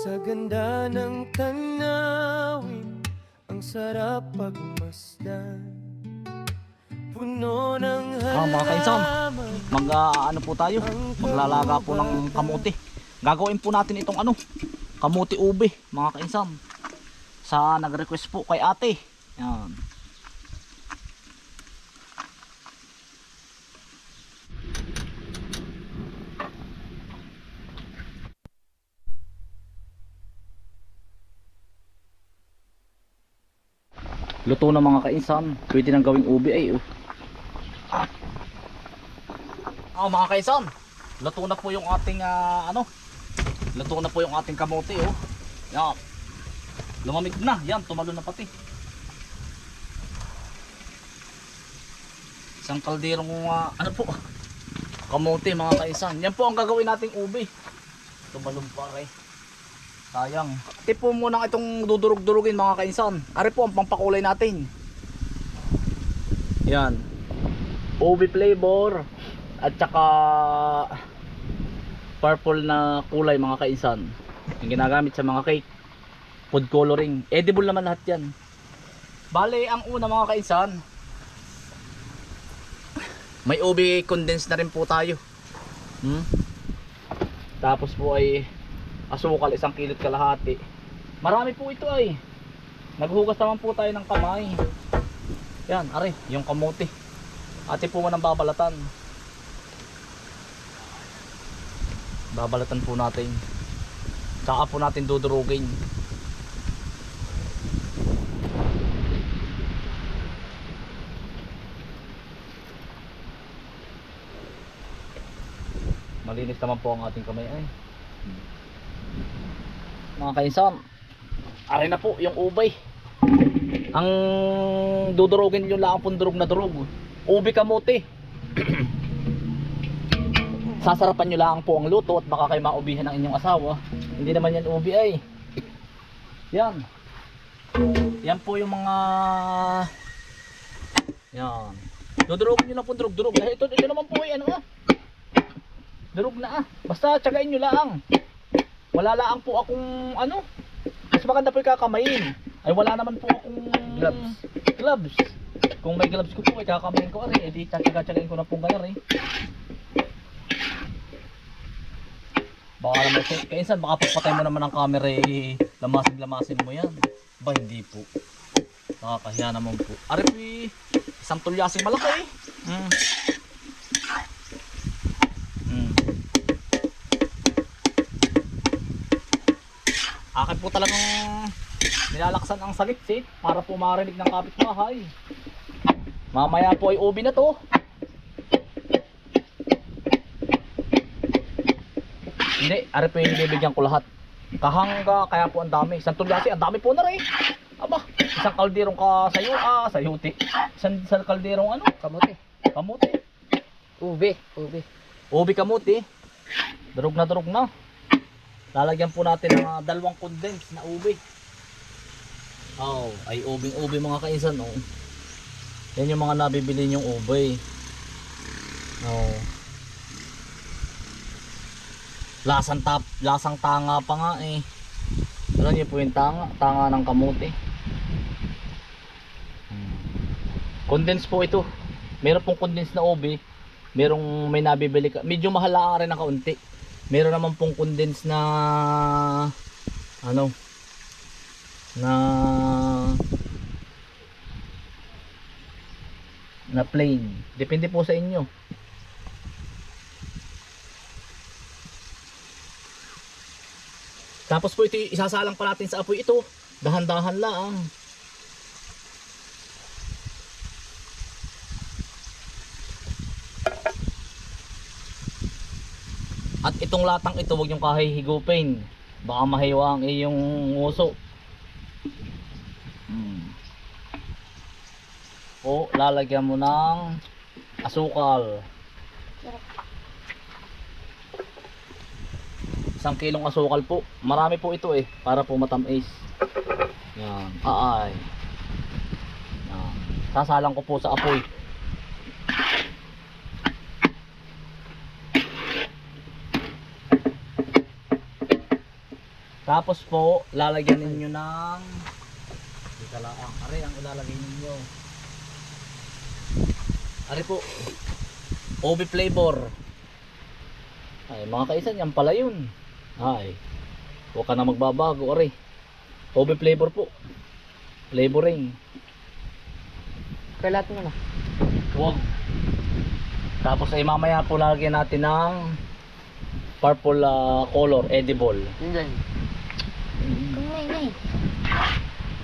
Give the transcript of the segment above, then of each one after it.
Sa ganda ng tanawin, ang sarap pagmasdan. Puno ng Mga kainsan, halaman, ano po tayo, maglalaga po ng kamuti. Gagawin po natin itong kamuti ube, mga kainsan, sa nag-request po kay ate. Yan. Luto na mga kainsan, pwede nang gawing ube ay mga kainsan, luto na po yung ating luto na po yung ating kamote Yan. Lumamig na, yan, tumalo na pati. Isang kalderong kamote mga kainsan. Yan po ang gagawin nating ube. Tumalong pa rin. Sayang. Ito po muna itong dudurog-durugin mga kainsan. Ari po ang pampakulay natin. Yan. Ube flavor at saka purple na kulay mga kainsan. Yung ginagamit sa mga cake. Food coloring. Edible naman lahat yan. Bale, ang una mga kainsan, may ube condense na rin po tayo. Tapos po ay asukal 1 kilot kalahati. Marami po ito ay. Naghugas naman po tayo ng kamay. Yan, are, yung kamote. Ate po man ang babalatan. Babalatan po natin. Saka po natin dudurugin. Malinis naman po ang ating kamay ay. Mga kainsan, ari na po yung ubay. Ang dudurugin nyo lang pong durog na durog. Ube kamote. Sasarapan nyo lang po ang luto at baka kayo maubihan ng inyong asawa. Hindi naman yan ube ay. Yan. Yan po yung mga yan. Dudurugin nyo lang po durog-durog. Ito naman po ay durog na basta tsagain nyo lang. Wala lang po akong mas maganda po yung kakamayin. Ay wala naman po akong gloves. Kung may gloves ko po ay kakamayin ko ari. Edi tsagain ko na pong ganyan Baka naman kainsan, baka papatay mo naman ang camera lamasin mo yan. Ba hindi po. Nakakahiya naman po. Ari po isang tulyasing malaki Akin po talagang nilalaksan ang salitsi para po marinig ng kapitbahay. Mamaya po ay ubi na to. Hindi, ari po yung bibigyan ko lahat. Kahangga, kaya po ang dami. Isang tulyasi, ang dami po na rin. Aba, isang kalderong sayuti. Isang kalderong Kamote. kamote. Ube. Ubi kamote. Durog na. Lalagyan po natin ng 2 condense na ube. Ay ubing-ube mga kainsan Yan yung mga nabibili nyong ube. Lasang tanga pa nga Alam niyo po yung tanga ng kamote. Condense po ito. Meron pong condense na ube. Merong may nabibili ka. Medyo mahal lang rin ng kaunti. Meron naman pong condense na na plain. Depende po sa inyo. Tapos po ito isasalang pa natin sa apoy ito. Dahan-dahan lang. At itong latang ito, huwag yung kahihigupin. Baka mahiwa ang iyong nguso. O lalagyan mo ng asukal. 1 kilong asukal po. Marami po ito para po matamis. Yan. Yan. Sasalang ko po sa apoy. Tapos po, lalagyan ninyo ng ikalaang. Are ang ilalagay ninyo. Are po, OB flavor. Ay, mga kaisan, yan pala yun. Ay, huwag ka na magbabago, are. OB flavor po. Flavoring. Kalat mo na. Huwag. Tapos ay mamaya po lalagyan natin ng purple color, edible. Yun dyan.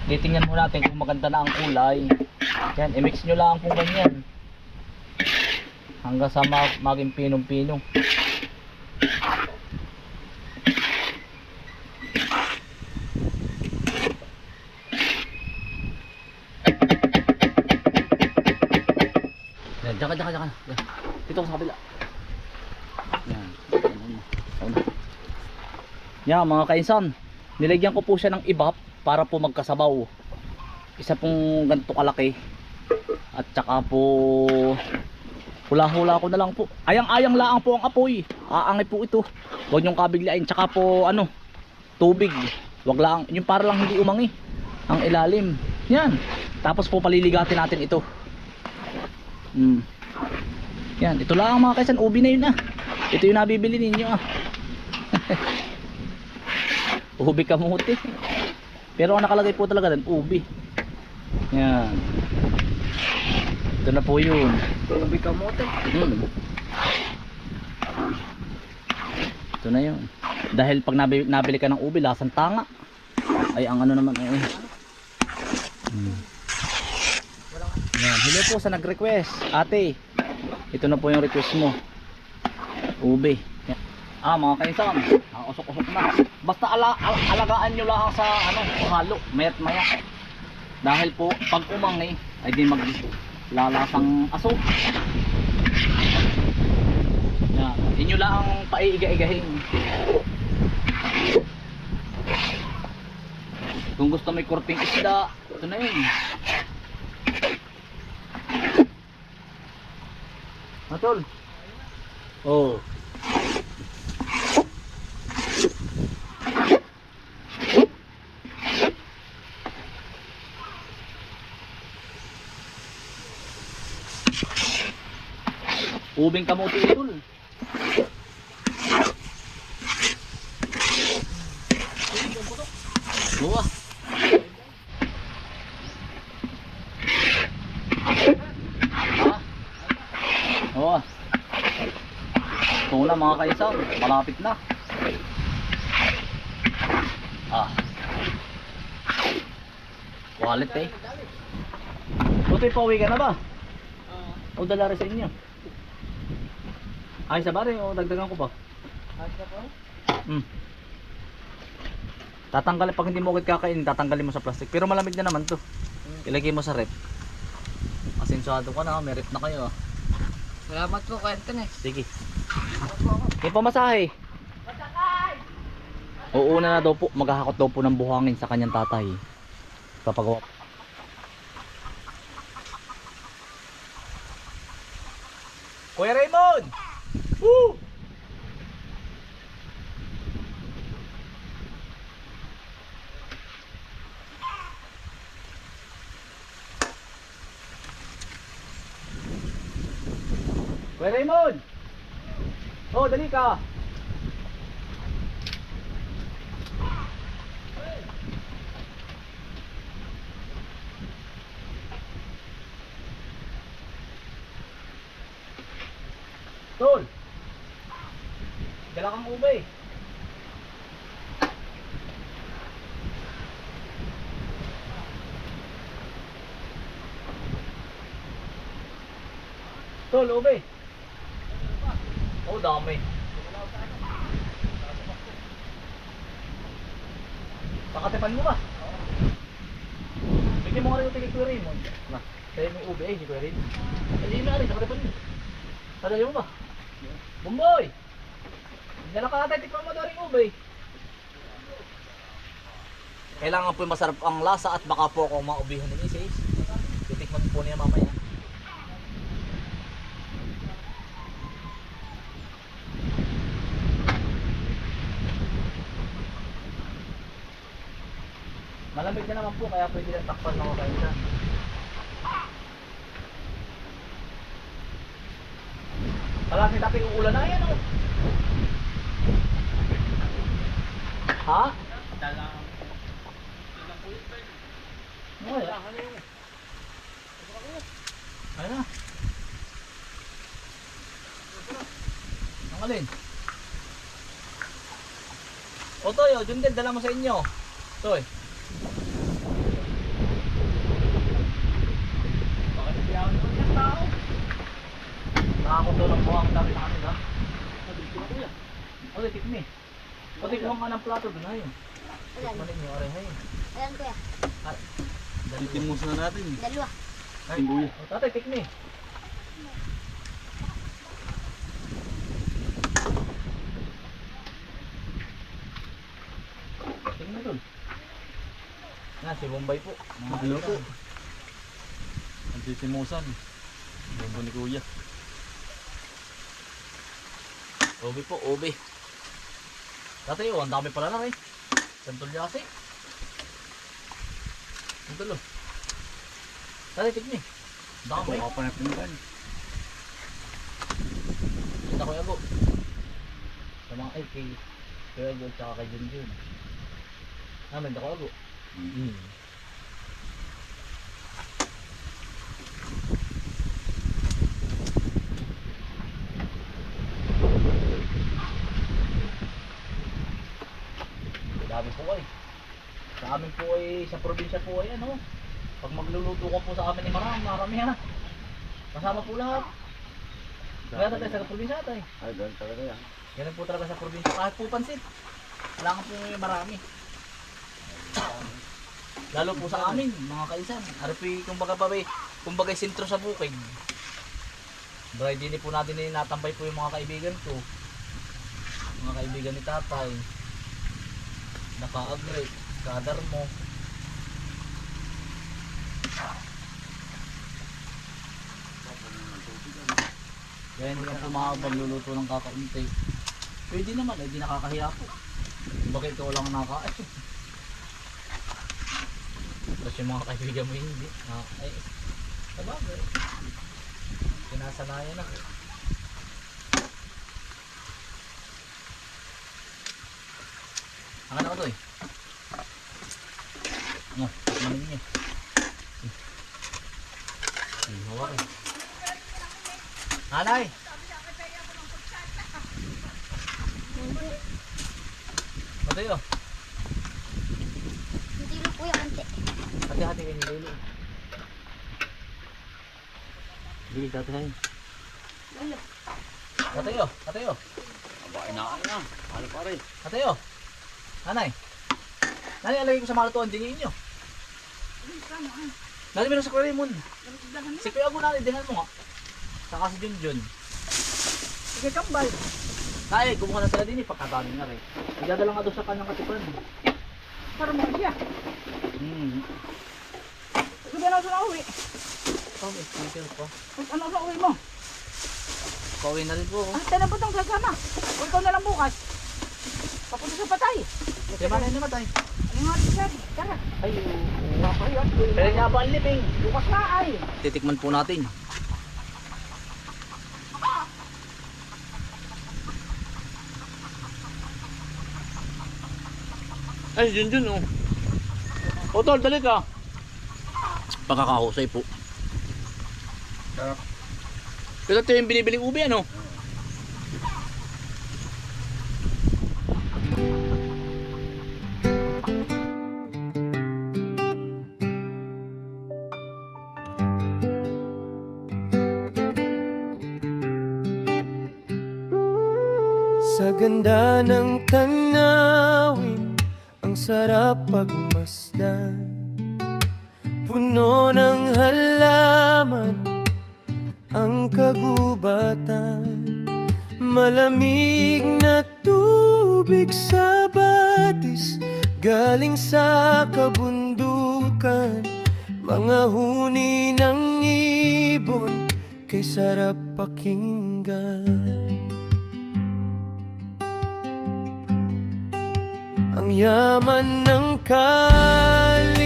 Titingnan mo natin kung maganda na ang kulay. Yan, i-mix nyo lang po ganyan. Hanggang sa maging pinong-pinong. Yan, diyan ka. Dito ko sa kabila. Yan. Yan mga kainsan. Nilagyan ko po siya ng ibap para po magkasabaw. Isa pong ganito kalaki. At saka po hula-hula ko na lang po. Ayang-ayang laang po ang apoy. Aangi po ito. Huwag niyong kabiglain. Tsaka po tubig. Huwag lang, yung para lang hindi umangi ang ilalim. Yan. Tapos po paliligatin natin ito. Yan, ito lang mga kaisan, ubi na yun Ito yung nabibili ninyo Ubi kamuti. Pero ang nakalagay po talaga doon, ubi. Yan. Ito na po yun. Ubi kamote. Ito na yun. Dahil pag nabili ka ng ubi, lasang tanga. Ay, ang naman Yan, hello po sa nag-request. Ate, ito na po yung request mo. Ubi. Yan. Mga kaisan, usok-usok na. Basta alagaan nyo lang sa halo, maya't maya. Dahil po, pag umangi, ay di maglalasang aso. Yan. Inyo lang ang paiiga-igahin. Kung gusto may kurting isda, ito na yun. Matol. Oh. Ubing kamote utol. Buwa. Oo. Ito na mga kaisang, malapit na. Wallet Tutoy, pauwi ka na ba? O dala rin sa inyo? Ay sa bare, o dagdagan ko pa. Tatanggalin, pag hindi mo agad kakainin, tatanggalin mo sa plastic. Pero malamig na naman to. Ilagay mo sa rep. Asensado ka na, may rep na kayo Salamat po, kwento na. Sige. May pamasahe. Uuna na daw po, maghahakot daw po ng buhangin sa kanyang tatay. Papagawa. Kuya Raymond! Woo! Kuya Raymond! Oh, dali ka! Tol! Dala kang ube. Tol, ube. Oh, dami. Pakatipan mo ba? Bigyan mo nga rin yung tigil Kuya Raymond. Na, sa'yo may ube si Kuya Raymond. Hindi na rin, pakatipan mo. Sadali mo ba? Bumboy! Dala ka natin, tikpan mo daw rin ube. Kailangan po yung masarap ang lasa at baka po ako maubihan ni Mrs. Titikman po niya mamaya. Malamig na naman po, kaya pwede lang takpan mga kainsan. Malaki tapi uulan na yan oh. Ha? Dalang. Wala. Ayun na. Ang alin? O Toy, o Jundel, dala mo sa inyo. Toy. Bakit nagbiyawan mo yung tao? Nakakot doon ang buwang dami na kami ha. Dito na kuya. O, tikmi. O, tikmang ka ng plato doon ayun. Tikmanin nyo, aray hay. Ayan kuya. Titimos na natin. Dalawa. Ay, o, tatay, tikmi. Tingnan doon. Si Bombay po. Hello po. Ang titimusan. Bombo ni kuya. Obi po, obi. Tatay, ang dami pala na rin. Santol yasi. Ang tulo. Tatay, tikmi. Dami. Baka pa natin kan. Kita ko yago. Sa mga kay Yago tsaka kay Junjun. May dako yago. Dami po ay. Sa amin po ay, sa probinsya po ay ano. Pag magluluto ko po sa amin ni marami ha. Kasama po lahat. Kaya tayo sa probinsya tayo. Ay, doon talaga yan. Ganun po talaga sa probinsya. Kahit po pansit. Kailangan po marami. Lalo po sa amin, mga kaisan. Arapi, kumbaga sentro sa bukid. Dahil din po natin natambay po yung mga kaibigan ko. Mga kaibigan ni tatay. Naka-agree, kadar mo. Kaya hindi lang po makapagluluto ng kakaunti. Pwede naman, hindi nakakahiya po. Bakit ikaw lang nakakain? Tapos yung mga kaibigan mo hindi. Ay, sabagay. Sinasanayan ako. Ang ano ko to eh. Ano, manin niyo. Hawak eh. Nanay! Matayo. Hindi lang kuya konti. Hati-hati kayo nililo. Bigil tatayin. Ulo. Tatayo. Aba, inaan na. Ano pa rin? Tatayo. Nanay. Nanay, alagay ko sa malutuan dingin nyo. Nanay, meron sa Kuya Raymond. Si Kuya Ago nanay, dinhan mo nga. Saka si Junjun. Sige kambal. Nay, kumuha na sila din eh, pagkadami na rin. Nagdadala nga doon sa kanyang katipan. Para mo siya. Sige na sa uwi. Okay, thank you po. Ano sa uwi mo? Pauwi na rin po. Ah, tayo na po itong sasama. O ikaw na lang bukas. Papunta sa patay. Kaya ba na yung namatay? Ano nga rin sabi? Tara. Ay, Papayot. pero nga ba ang libing? Bukas na ay. Titikman po natin. Ay, Junjun oh. O tol, dali ka. Pagkakahusay po. Sarap. Pero ito yung binibiling ubi ano? Sa ganda ng tanawin, ang sarap pagmasdan. Puno ng halaman, ang kagubatan. Malamig na tubig sa batis, galing sa kabundukan. Mga huni ng ibon, kay sarap pakinggan. ang yaman ng kalikasan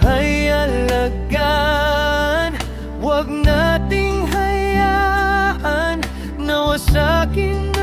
ay alagaan. Huwag nating hayaan na wasakin